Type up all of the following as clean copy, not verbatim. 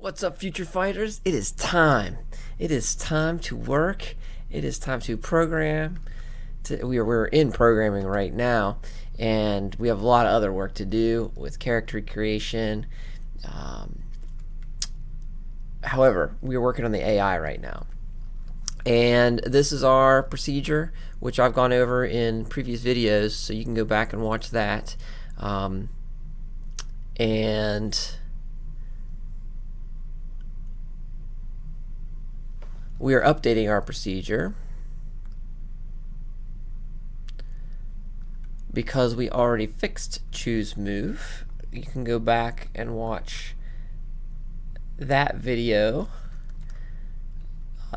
What's up, future fighters? It is time. It is time to work. It is time to program. We're in programming right now, and we have a lot of other work to do with character creation. However, we are working on the AI right now. And this is our procedure, which I've gone over in previous videos, so you can go back and watch that. And we are updating our procedure because we already fixed choose move. You can go back and watch that video.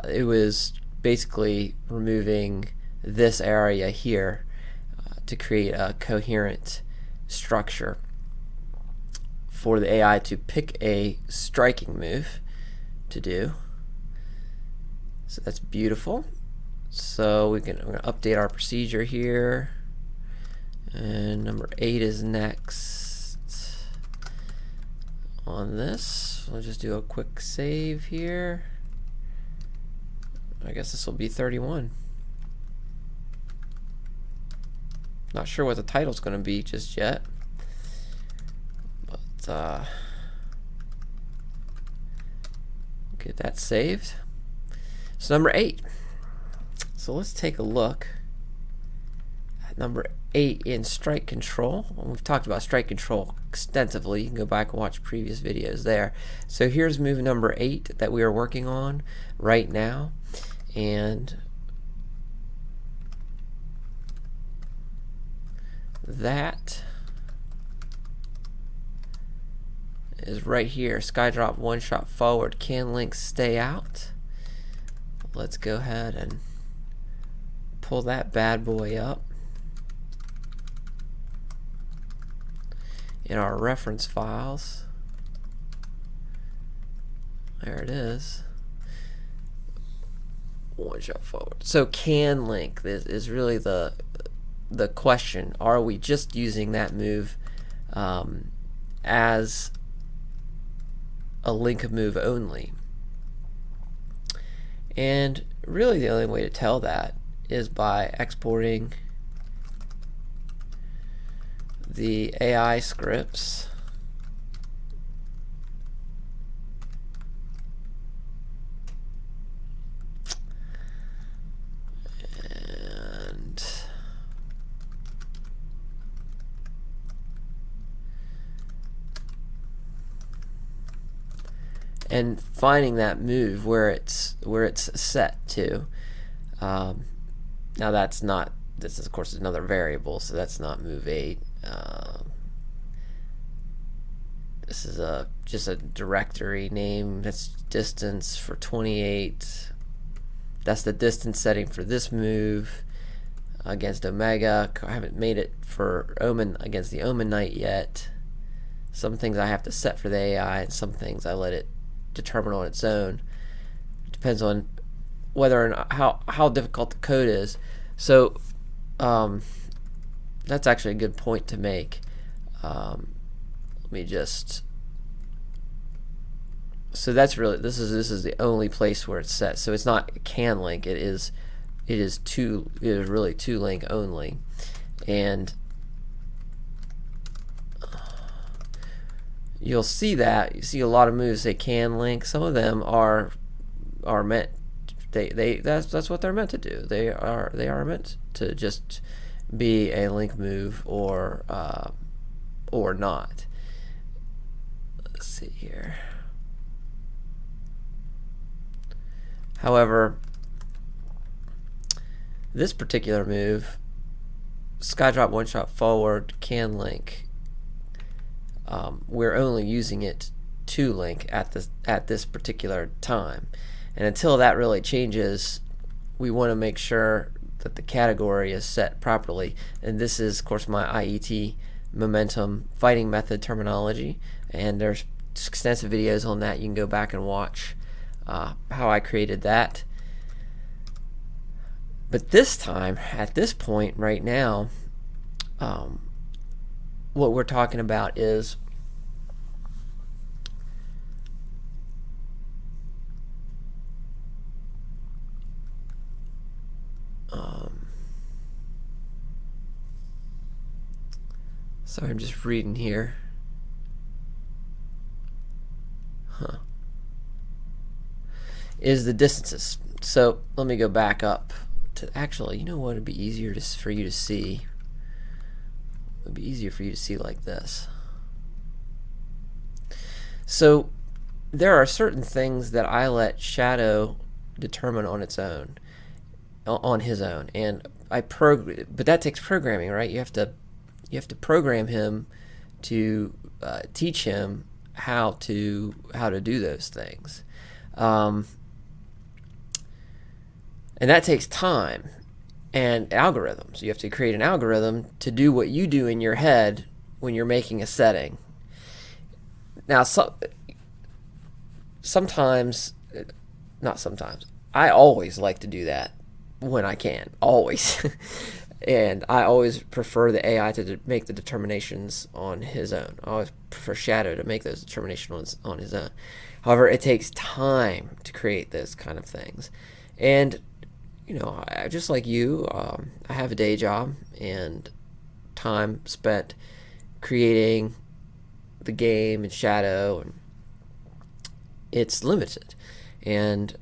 It was basically removing this area here to create a coherent structure for the AI to pick a striking move to do. So that's beautiful. So we're gonna update our procedure here, and number 8 is next on this. We'll just do a quick save here. I guess this will be 31. Not sure what the title's going to be just yet, but get that saved. So number 8. So let's take a look at number 8 in strike control. We've talked about strike control extensively. You can go back and watch previous videos there. So here's move number 8 that we are working on right now, and that is right here. Sky drop, one shot forward, can link, stay out. Let's go ahead and pull that bad boy up in our reference files. There it is. One shot forward. So can link is really the question. Are we just using that move as a link move only? And really the only way to tell that is by exporting the AI scripts and finding that move where it's set to. Now that's not, this is of course another variable, so that's not move 8. This is just a directory name. That's distance for 28. That's the distance setting for this move against Omega. I haven't made it for Omen against the Omen Knight yet. Some things I have to set for the AI, and some things I let it determine on its own. It depends on whether or not how difficult the code is. So that's actually a good point to make. Let me just, so that's really, this is the only place where it's set. So it's not can link, it is really to link only. And you'll see that you see a lot of moves they can link. Some of them are meant, that's what they're meant to do. They are meant to just be a link move or not. Let's see here. However, this particular move, sky drop, one shot forward, can link, we're only using it to link at this particular time, and until that really changes, we want to make sure that the category is set properly. And this is of course my IET momentum fighting method terminology, and there's extensive videos on that. You can go back and watch how I created that. But this time, at this point right now, what we're talking about is Sorry, I'm just reading here. Is the distances. So let me go back up to, actually, you know what, it'd be easier for you to see. It'd be easier for you to see like this. So there are certain things that I let Shadow determine on its own, on his own, and but that takes programming, right? You have to program him to teach him how to do those things, and that takes time and algorithms. You have to create an algorithm to do what you do in your head when you're making a setting. Now, sometimes, not sometimes, I always like to do that when I can, always. And I always prefer the AI to make the determinations on his own. I always prefer Shadow to make those determinations on his own. However, it takes time to create those kind of things. And, you know, just like you, I have a day job, and time spent creating the game and Shadow, and it's limited. And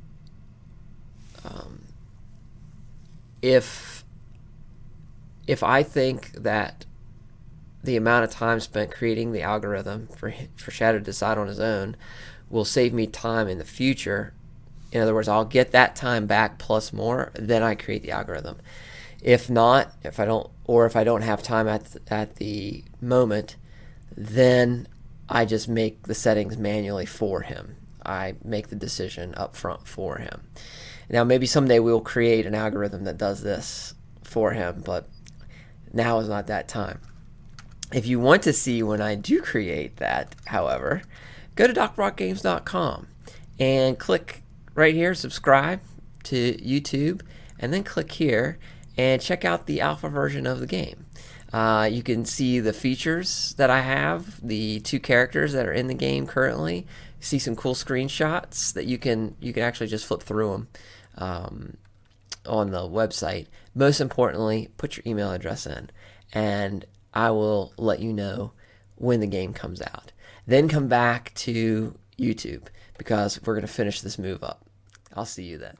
if I think that the amount of time spent creating the algorithm for Shadow to decide on his own will save me time in the future, in other words, I'll get that time back plus more, then I create the algorithm. If not, if I don't have time at the moment, then I just make the settings manually for him. I make the decision up front for him. Now, maybe someday we'll create an algorithm that does this for him, but now is not that time. If you want to see when I do create that, however, go to docbrockgames.com and click right here, subscribe to YouTube, and then click here and check out the alpha version of the game. You can see the features that I have, the 2 characters that are in the game currently. See some cool screenshots that you can actually just flip through them on the website. Most importantly, put your email address in, and I will let you know when the game comes out. Then come back to YouTube, because we're going to finish this move up. I'll see you then.